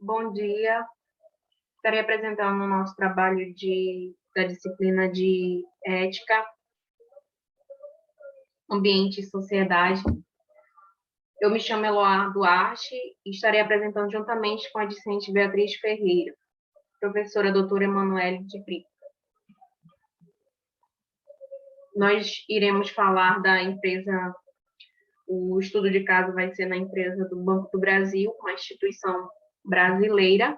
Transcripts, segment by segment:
Bom dia. Estarei apresentando o nosso trabalho da disciplina de Ética, Ambiente e Sociedade. Eu me chamo Eloá Duarte e estarei apresentando juntamente com a discente Beatriz Ferreira, professora doutora Emanuele de Brito. Nós iremos falar da empresa, o estudo de caso vai ser na empresa do Banco do Brasil, uma instituição brasileira,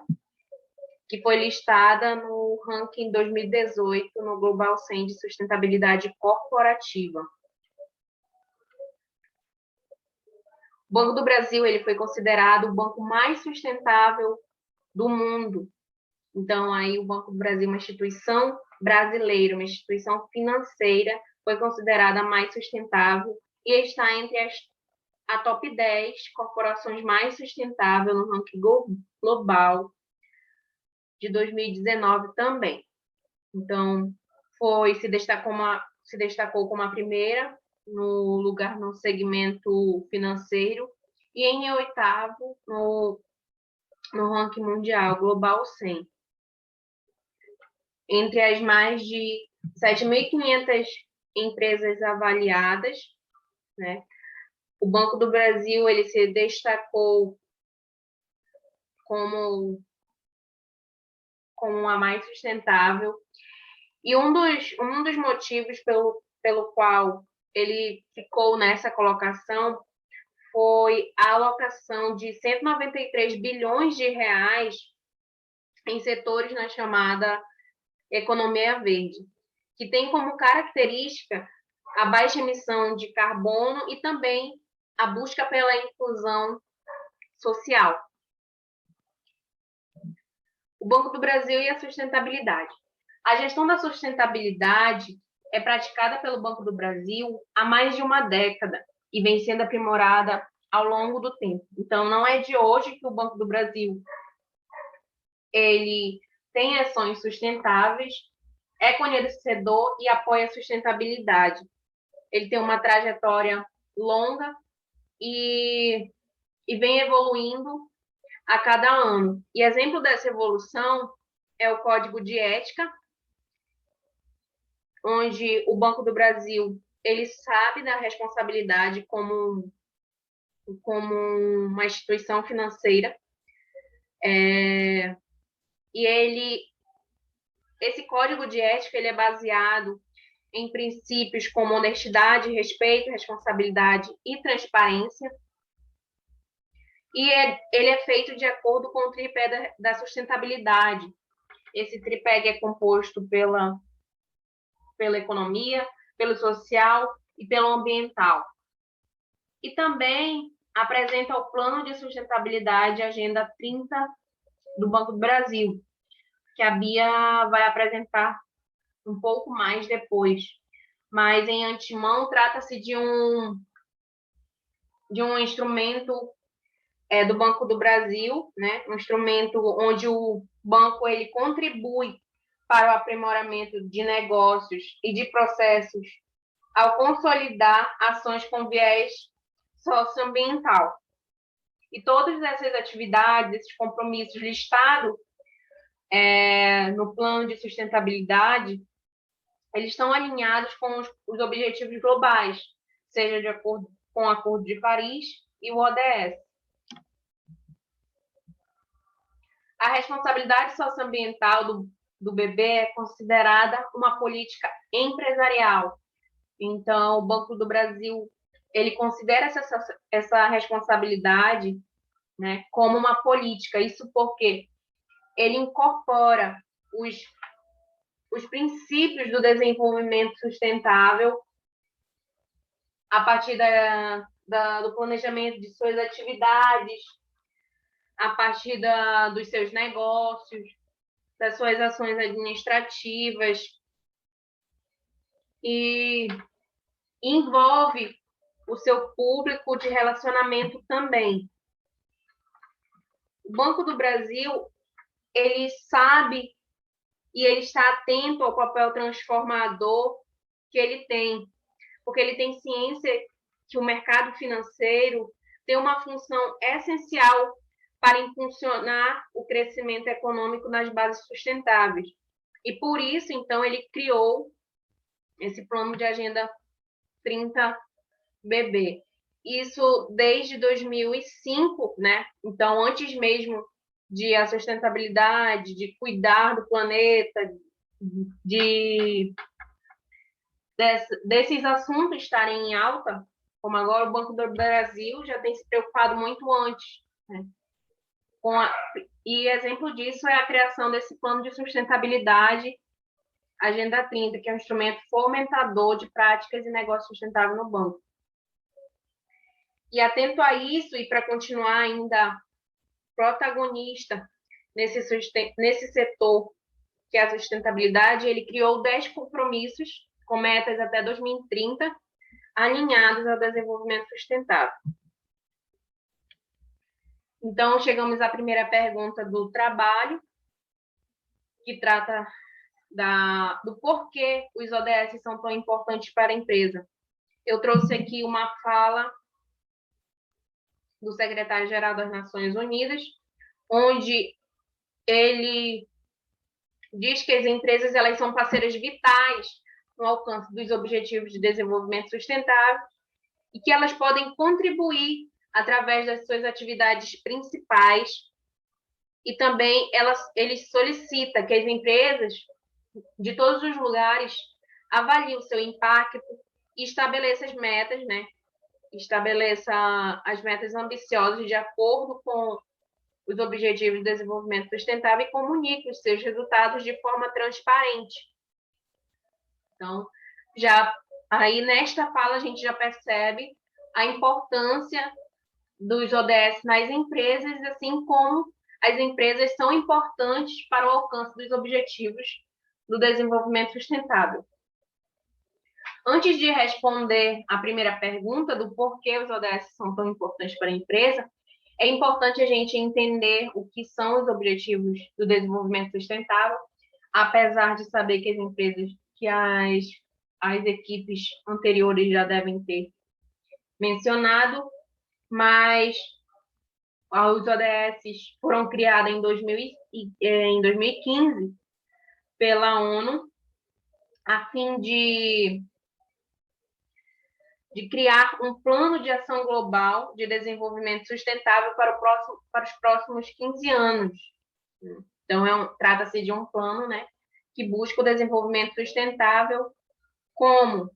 que foi listada no ranking 2018 no Global 100 de Sustentabilidade Corporativa. O Banco do Brasil ele foi considerado o banco mais sustentável do mundo. Então, aí o Banco do Brasil, uma instituição brasileira, uma instituição financeira, foi considerada a mais sustentável e está entre a top 10 corporações mais sustentáveis no ranking global de 2019 também. Então, se destacou como a primeira no lugar no segmento financeiro e em oitavo no ranking mundial Global 100. Entre as mais de 7.500 empresas avaliadas, né, o Banco do Brasil ele se destacou como a mais sustentável. E um dos motivos pelo qual ele ficou nessa colocação foi a alocação de 193 bilhões de reais em setores na chamada economia verde, que tem como característica a baixa emissão de carbono e também a busca pela inclusão social. O Banco do Brasil e a sustentabilidade. A gestão da sustentabilidade é praticada pelo Banco do Brasil há mais de uma década e vem sendo aprimorada ao longo do tempo. Então, não é de hoje que o Banco do Brasil ele tem ações sustentáveis, é conhecedor e apoia a sustentabilidade. Ele tem uma trajetória longa e vem evoluindo a cada ano. E exemplo dessa evolução é o Código de Ética, onde o Banco do Brasil ele sabe da responsabilidade como uma instituição financeira, e esse código de ética ele é baseado em princípios como honestidade, respeito, responsabilidade e transparência, e ele é feito de acordo com o tripé da sustentabilidade. Esse tripé é composto pela economia, pelo social e pelo ambiental. E também apresenta o Plano de Sustentabilidade Agenda 30 do Banco do Brasil, que a Bia vai apresentar um pouco mais depois. Mas, em antemão, trata-se de um instrumento do Banco do Brasil, né? Um instrumento onde o banco ele contribui para o aprimoramento de negócios e de processos ao consolidar ações com viés socioambiental. E todas essas atividades, esses compromissos listados no plano de sustentabilidade, eles estão alinhados com os objetivos globais, seja de acordo com o Acordo de Paris e o ODS. A responsabilidade socioambiental do BB é considerada uma política empresarial. Então, o Banco do Brasil ele considera essa responsabilidade, né, como uma política. Isso porque ele incorpora os princípios do desenvolvimento sustentável a partir do planejamento de suas atividades, a partir dos seus negócios, das suas ações administrativas, e envolve o seu público de relacionamento também. O Banco do Brasil, ele sabe e ele está atento ao papel transformador que ele tem, porque ele tem ciência que o mercado financeiro tem uma função essencial para impulsionar o crescimento econômico nas bases sustentáveis. E por isso, então, ele criou esse plano de Agenda 30BB. Isso desde 2005, né? Então, antes mesmo de a sustentabilidade, de cuidar do planeta, desses assuntos estarem em alta, como agora o Banco do Brasil já tem se preocupado muito antes, né? E exemplo disso é a criação desse plano de sustentabilidade Agenda 30, que é um instrumento fomentador de práticas e negócios sustentáveis no banco. E atento a isso, e para continuar ainda protagonista nesse setor que é a sustentabilidade, ele criou 10 compromissos com metas até 2030, alinhados ao desenvolvimento sustentável. Então, chegamos à primeira pergunta do trabalho, que trata do porquê os ODS são tão importantes para a empresa. Eu trouxe aqui uma fala do secretário-geral das Nações Unidas, onde ele diz que as empresas elas são parceiras vitais no alcance dos Objetivos de Desenvolvimento Sustentável e que elas podem contribuir através das suas atividades principais, e também ele solicita que as empresas de todos os lugares avaliem o seu impacto e estabeleça as metas, né? Estabeleça as metas ambiciosas de acordo com os Objetivos de Desenvolvimento Sustentável e comunique os seus resultados de forma transparente. Então, já aí nesta fala a gente já percebe a importância dos ODS nas empresas, assim como as empresas são importantes para o alcance dos Objetivos do Desenvolvimento Sustentável. Antes de responder a primeira pergunta do porquê os ODS são tão importantes para a empresa, é importante a gente entender o que são os Objetivos do Desenvolvimento Sustentável, apesar de saber que as empresas, que as equipes anteriores já devem ter mencionado, mas os ODS foram criados em 2015 pela ONU, a fim de criar um plano de ação global de desenvolvimento sustentável para os próximos 15 anos. Então, trata-se de um plano, né, que busca o desenvolvimento sustentável como,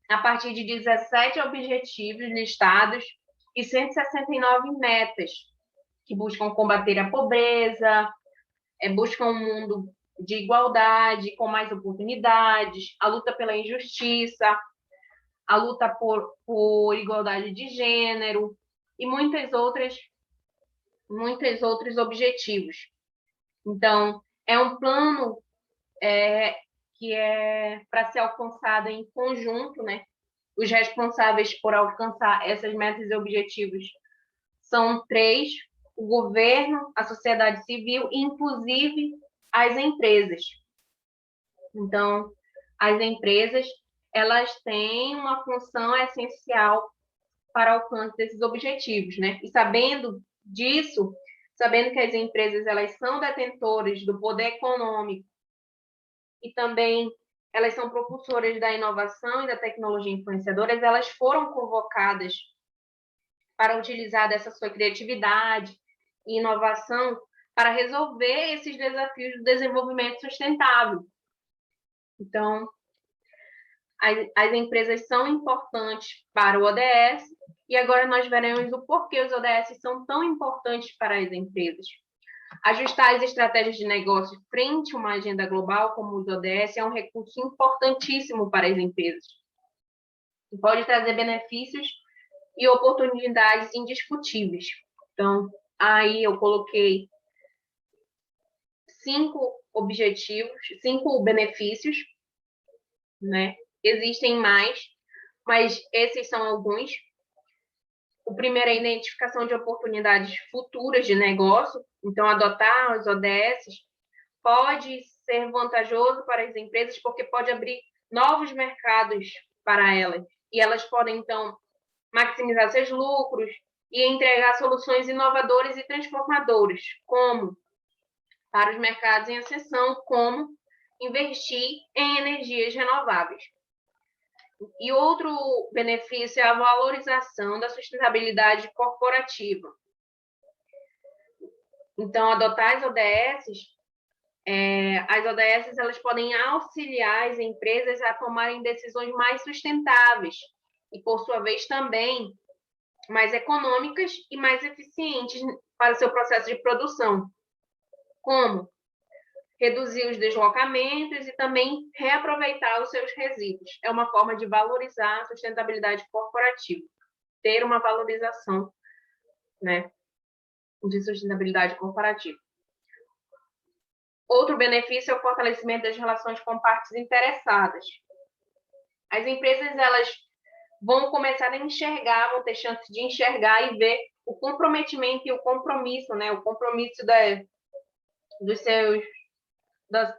a partir de 17 objetivos listados e 169 metas, que buscam combater a pobreza, buscam um mundo de igualdade, com mais oportunidades, a luta pela injustiça, a luta por igualdade de gênero e muitos outros objetivos. Então, é um plano que é para ser alcançado em conjunto, né? Os responsáveis por alcançar essas metas e objetivos são 3: o governo, a sociedade civil e, inclusive, as empresas. Então, as empresas elas têm uma função essencial para o alcance desses objetivos, né? E sabendo disso, sabendo que as empresas elas são detentoras do poder econômico e também elas são propulsoras da inovação e da tecnologia influenciadoras, elas foram convocadas para utilizar dessa sua criatividade e inovação para resolver esses desafios do desenvolvimento sustentável. Então, as empresas são importantes para o ODS, e agora nós veremos o porquê os ODS são tão importantes para as empresas. Ajustar as estratégias de negócio frente a uma agenda global como os ODS é um recurso importantíssimo para as empresas. E pode trazer benefícios e oportunidades indiscutíveis. Então, aí eu coloquei 5 objetivos, 5 benefícios, né? Existem mais, mas esses são alguns. O primeiro é a identificação de oportunidades futuras de negócio. Então, adotar os ODS pode ser vantajoso para as empresas, porque pode abrir novos mercados para elas. E elas podem, então, maximizar seus lucros, e entregar soluções inovadoras e transformadoras, como para os mercados em ascensão, como investir em energias renováveis. E outro benefício é a valorização da sustentabilidade corporativa. Então, adotar as ODS elas podem auxiliar as empresas a tomarem decisões mais sustentáveis e, por sua vez, também mais econômicas e mais eficientes para o seu processo de produção, como reduzir os deslocamentos e também reaproveitar os seus resíduos. É uma forma de valorizar a sustentabilidade corporativa, ter uma valorização, né, de sustentabilidade corporativa. Outro benefício é o fortalecimento das relações com partes interessadas. As empresas, elas vão começar a enxergar, vão ter chance de enxergar e ver o comprometimento e o compromisso, né? O compromisso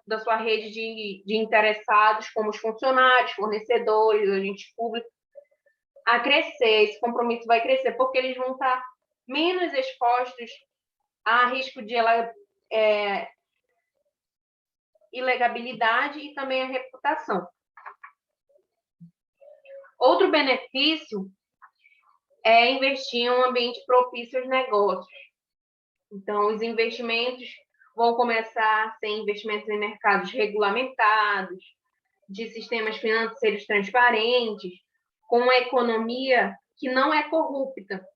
da sua rede de interessados, como os funcionários, fornecedores, agentes públicos, a crescer. Esse compromisso vai crescer, porque eles vão estar menos expostos a risco de ilegabilidade e também a reputação. Outro benefício é investir em um ambiente propício aos negócios. Então, os investimentos vão começar a ser investimentos em mercados regulamentados, de sistemas financeiros transparentes, com uma economia que não é corrupta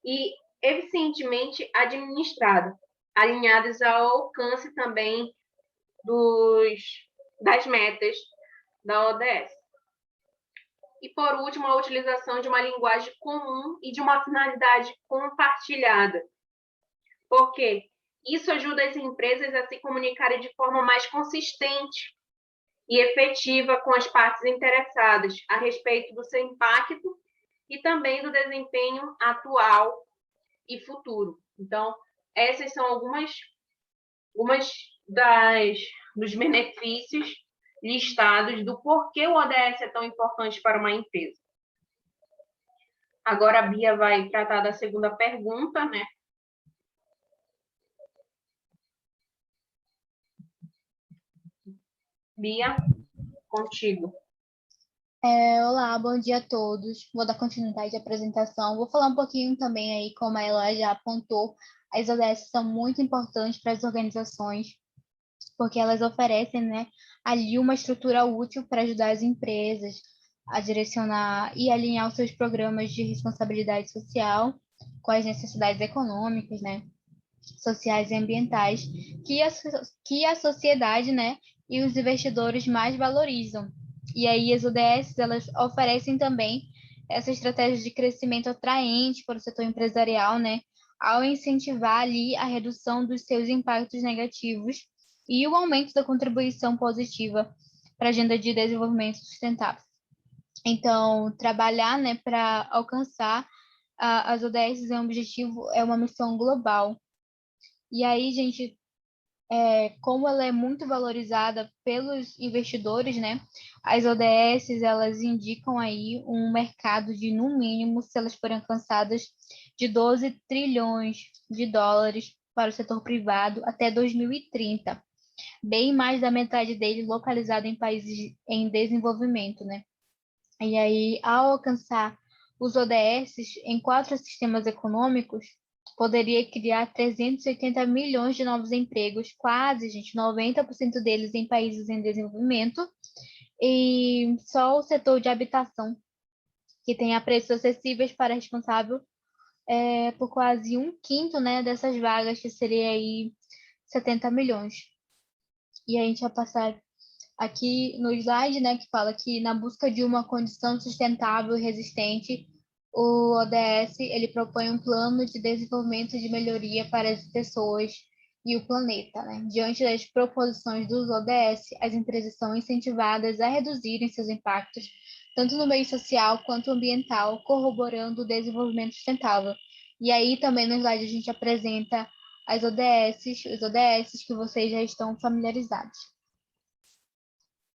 e eficientemente administrada, alinhadas ao alcance também das metas da ODS. E, por último, a utilização de uma linguagem comum e de uma finalidade compartilhada. Por quê? Isso ajuda as empresas a se comunicarem de forma mais consistente e efetiva com as partes interessadas a respeito do seu impacto e também do desempenho atual e futuro. Então, essas são algumas dos benefícios listados do porquê o ODS é tão importante para uma empresa. Agora a Bia vai tratar da segunda pergunta, né? Bia, contigo. Olá, bom dia a todos. Vou dar continuidade à apresentação. Vou falar um pouquinho também aí, como ela já apontou, as ODS são muito importantes para as organizações, porque elas oferecem, né, ali uma estrutura útil para ajudar as empresas a direcionar e alinhar os seus programas de responsabilidade social com as necessidades econômicas, né, sociais e ambientais que a sociedade, né, e os investidores mais valorizam. E aí as ODS, elas oferecem também essa estratégia de crescimento atraente para o setor empresarial, né, ao incentivar ali a redução dos seus impactos negativos e o aumento da contribuição positiva para a agenda de desenvolvimento sustentável. Então, trabalhar, né, para alcançar as ODS é um objetivo, é uma missão global. E aí, gente, como ela é muito valorizada pelos investidores, né? As ODS, elas indicam aí um mercado de, no mínimo, se elas forem alcançadas, de 12 trilhões de dólares para o setor privado até 2030. Bem mais da metade dele localizado em países em desenvolvimento, né? E aí, ao alcançar os ODS em 4 sistemas econômicos, poderia criar 380 milhões de novos empregos, quase, gente, 90% deles em países em desenvolvimento, e só o setor de habitação, que tem a preços acessíveis para responsável por quase 1/5, né, dessas vagas, que seria aí 70 milhões. E a gente vai passar aqui no slide, né, que fala que na busca de uma condição sustentável e resistente, o ODS ele propõe um plano de desenvolvimento de melhoria para as pessoas e o planeta, né? Diante das proposições dos ODS, as empresas são incentivadas a reduzirem seus impactos, tanto no meio social quanto ambiental, corroborando o desenvolvimento sustentável. E aí também no slide a gente apresenta os ODS que vocês já estão familiarizados.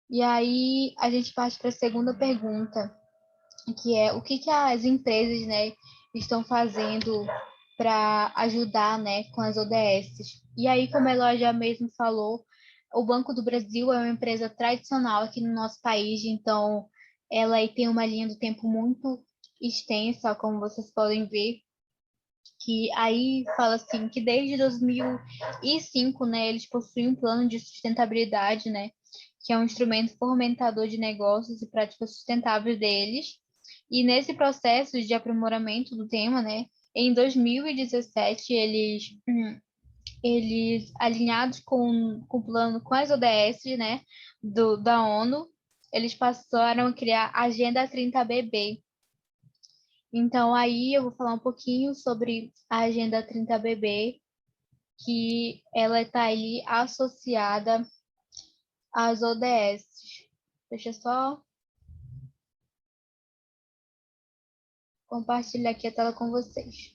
E aí a gente parte para a segunda pergunta, que é o que as empresas, né, estão fazendo para ajudar, né, com as ODSs. E aí, como ela já mesmo falou, o Banco do Brasil é uma empresa tradicional aqui no nosso país, então ela aí tem uma linha do tempo muito extensa, como vocês podem ver, que aí fala assim que desde 2005, né, eles possuem um plano de sustentabilidade, né, que é um instrumento fomentador de negócios e práticas sustentáveis deles. E nesse processo de aprimoramento do tema, né, em 2017 eles alinhados com o plano com as ODS, né, da ONU, eles passaram a criar a Agenda 30BB. Então, aí eu vou falar um pouquinho sobre a Agenda 30BB, que ela está ali associada às ODS. Deixa eu só compartilhar aqui a tela com vocês.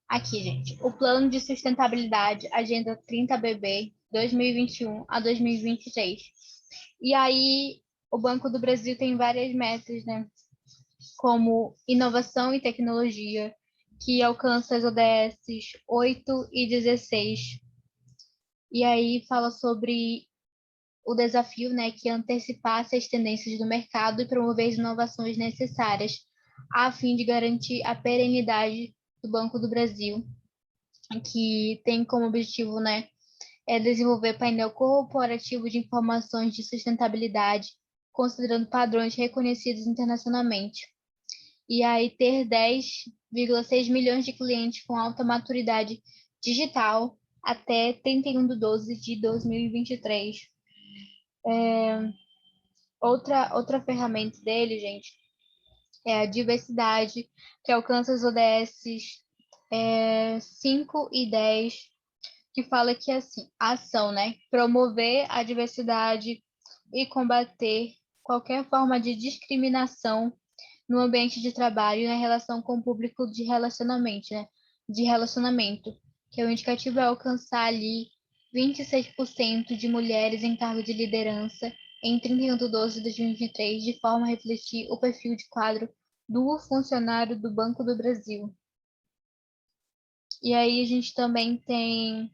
Aqui, gente, o Plano de Sustentabilidade, Agenda 30BB, 2021 a 2023. E aí, o Banco do Brasil tem várias metas, né? Como inovação e tecnologia, que alcança as ODS 8 e 16. E aí fala sobre o desafio, né, que é antecipar as tendências do mercado e promover as inovações necessárias a fim de garantir a perenidade do Banco do Brasil, que tem como objetivo, né, desenvolver painel corporativo de informações de sustentabilidade, considerando padrões reconhecidos internacionalmente. E aí ter 10,6 milhões de clientes com alta maturidade digital até 31/12 de 2023. Outra ferramenta dele, gente, é a diversidade, que alcança as ODS 5 e 10, que fala que assim, a ação, né? Promover a diversidade e combater qualquer forma de discriminação no ambiente de trabalho e na relação com o público de relacionamento, né? De relacionamento, que o indicativo é alcançar ali 26% de mulheres em cargo de liderança em 31/12 de 2023, de forma a refletir o perfil de quadro do funcionário do Banco do Brasil. E aí a gente também tem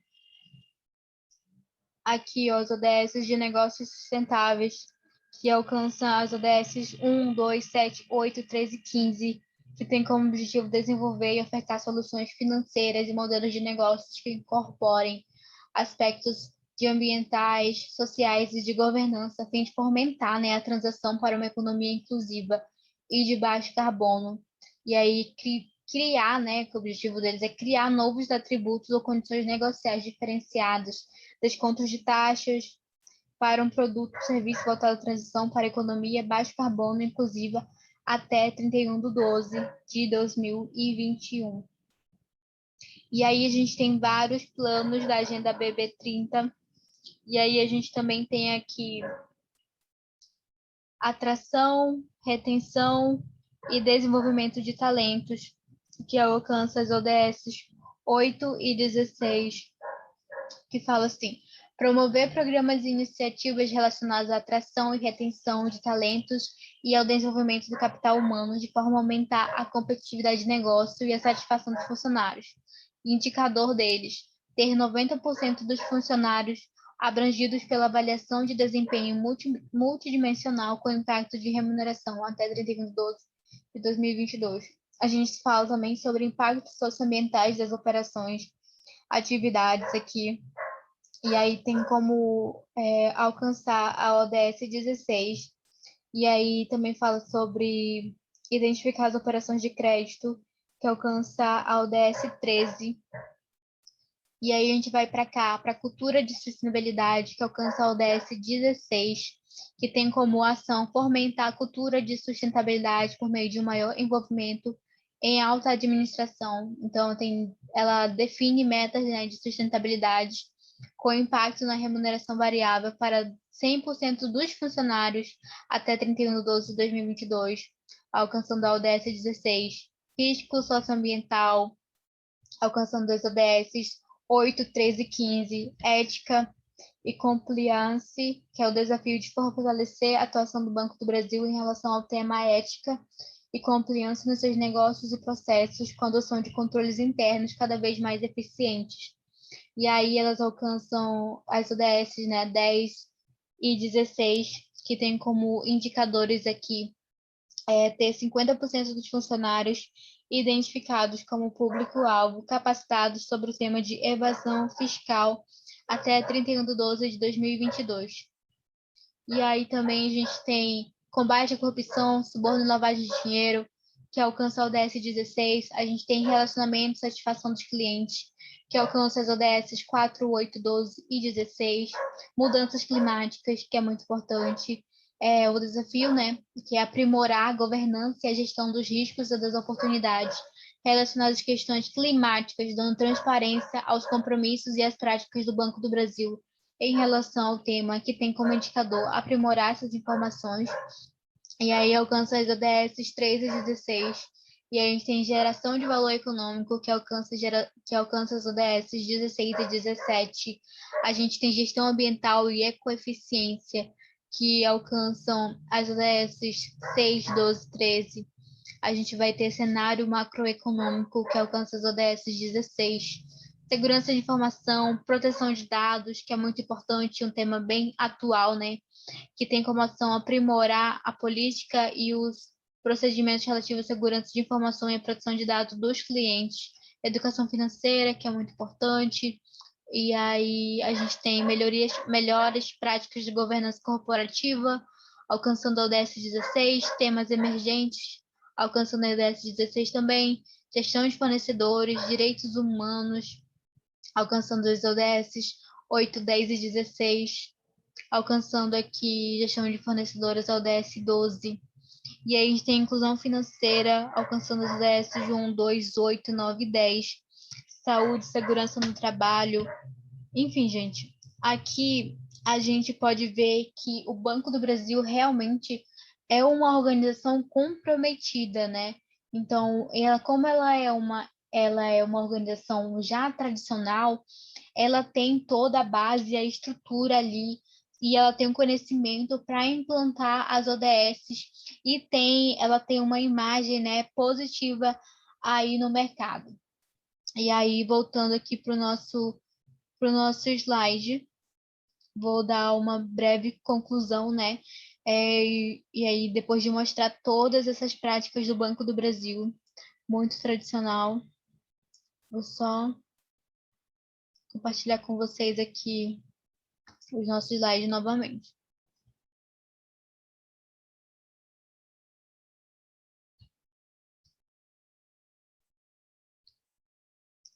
aqui ó, as ODS de negócios sustentáveis, que alcançam as ODS 1, 2, 7, 8, 13 e 15, que tem como objetivo desenvolver e ofertar soluções financeiras e modelos de negócios que incorporem aspectos de ambientais, sociais e de governança, a fim de fomentar, né, a transição para uma economia inclusiva e de baixo carbono. E aí criar, né, que o objetivo deles é criar novos atributos ou condições negociais diferenciadas, descontos de taxas para um produto ou serviço voltado à transição para a economia baixo carbono inclusiva até 31/12 de 2021. E aí a gente tem vários planos da Agenda BB30, e aí a gente também tem aqui atração, retenção e desenvolvimento de talentos, que alcança as ODS 8 e 16, que fala assim: promover programas e iniciativas relacionadas à atração e retenção de talentos e ao desenvolvimento do capital humano, de forma a aumentar a competitividade de negócio e a satisfação dos funcionários. Indicador deles: ter 90% dos funcionários abrangidos pela avaliação de desempenho multidimensional com impacto de remuneração até 31/12 de 2022. A gente fala também sobre impactos socioambientais das operações, atividades aqui. E aí tem como alcançar a ODS 16. E aí também fala sobre identificar as operações de crédito, que alcança a ODS 13. E aí a gente vai para cá, para a cultura de sustentabilidade, que alcança a ODS 16, que tem como ação fomentar a cultura de sustentabilidade por meio de um maior envolvimento em alta administração. Então, ela define metas, né, de sustentabilidade com impacto na remuneração variável para 100% dos funcionários até 31/12 de 2022, alcançando a ODS 16, risco socioambiental, alcançando as ODS 8, 13 e 15, ética e Compliance, que é o desafio de fortalecer a atuação do Banco do Brasil em relação ao tema ética e compliance nos seus negócios e processos, com a adoção de controles internos cada vez mais eficientes. E aí elas alcançam as ODS, né, 10 e 16, que tem como indicadores aqui ter 50% dos funcionários identificados como público-alvo capacitados sobre o tema de evasão fiscal até 31 de 2022. E aí também a gente tem combate à corrupção, suborno e lavagem de dinheiro, que alcança a ODS 16. A gente tem relacionamento e satisfação dos clientes, que alcança as ODS 4, 8, 12 e 16. Mudanças climáticas, que é muito importante. O desafio, né, que é aprimorar a governança e a gestão dos riscos e das oportunidades relacionadas às questões climáticas, dando transparência aos compromissos e às práticas do Banco do Brasil em relação ao tema, que tem como indicador aprimorar essas informações. E aí alcança as ODS 3 e 16. E aí a gente tem geração de valor econômico, que alcança as ODS 16 e 17. A gente tem gestão ambiental e ecoeficiência, que alcançam as ODS 6, 12, 13. A gente vai ter cenário macroeconômico, que alcança as ODS 16. Segurança de informação, proteção de dados, que é muito importante, um tema bem atual, né? Que tem como ação aprimorar a política e os procedimentos relativos à segurança de informação e à proteção de dados dos clientes. Educação financeira, que é muito importante. E aí a gente tem melhores práticas de governança corporativa, alcançando a ODS 16, temas emergentes, alcançando a ODS 16 também, gestão de fornecedores, direitos humanos, alcançando as ODS 8, 10 e 16, alcançando aqui gestão de fornecedores ODS 12. E aí a gente tem inclusão financeira, alcançando as ODS 1, 2, 8, 9 e 10. Saúde, segurança no trabalho. Enfim, gente, aqui a gente pode ver que o Banco do Brasil realmente é uma organização comprometida, né? Então, como ela é uma organização já tradicional, ela tem toda a base, a estrutura ali, e ela tem um conhecimento para implantar as ODS e ela tem uma imagem, né, positiva aí no mercado. E aí, voltando aqui para o nosso slide, vou dar uma breve conclusão, né? E aí, depois de mostrar todas essas práticas do Banco do Brasil, muito tradicional, vou só compartilhar com vocês aqui os nossos slides novamente.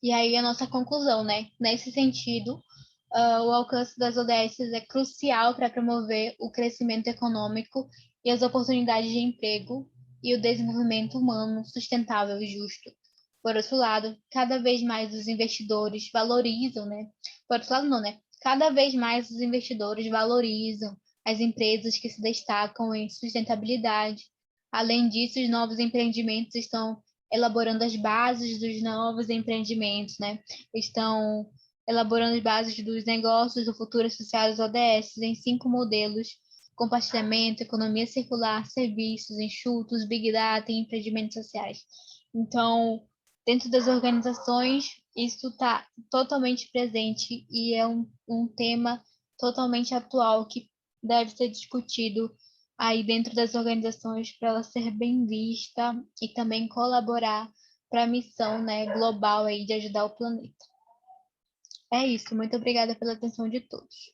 E aí a nossa conclusão, né? Nesse sentido, o alcance das ODS é crucial para promover o crescimento econômico e as oportunidades de emprego e o desenvolvimento humano sustentável e justo. Por outro lado, cada vez mais os investidores valorizam, né? Por outro lado, não, né? Cada vez mais os investidores valorizam as empresas que se destacam em sustentabilidade. Além disso, os novos empreendimentos estão elaborando as bases dos novos empreendimentos, né? Estão elaborando as bases dos negócios do futuro associados ao ODS em 5 modelos: compartilhamento, economia circular, serviços, enxutos, big data e empreendimentos sociais. Então, dentro das organizações, isso está totalmente presente e é um tema totalmente atual que deve ser discutido aí dentro das organizações para ela ser bem vista e também colaborar para a missão, né, global aí de ajudar o planeta. É isso, muito obrigada pela atenção de todos.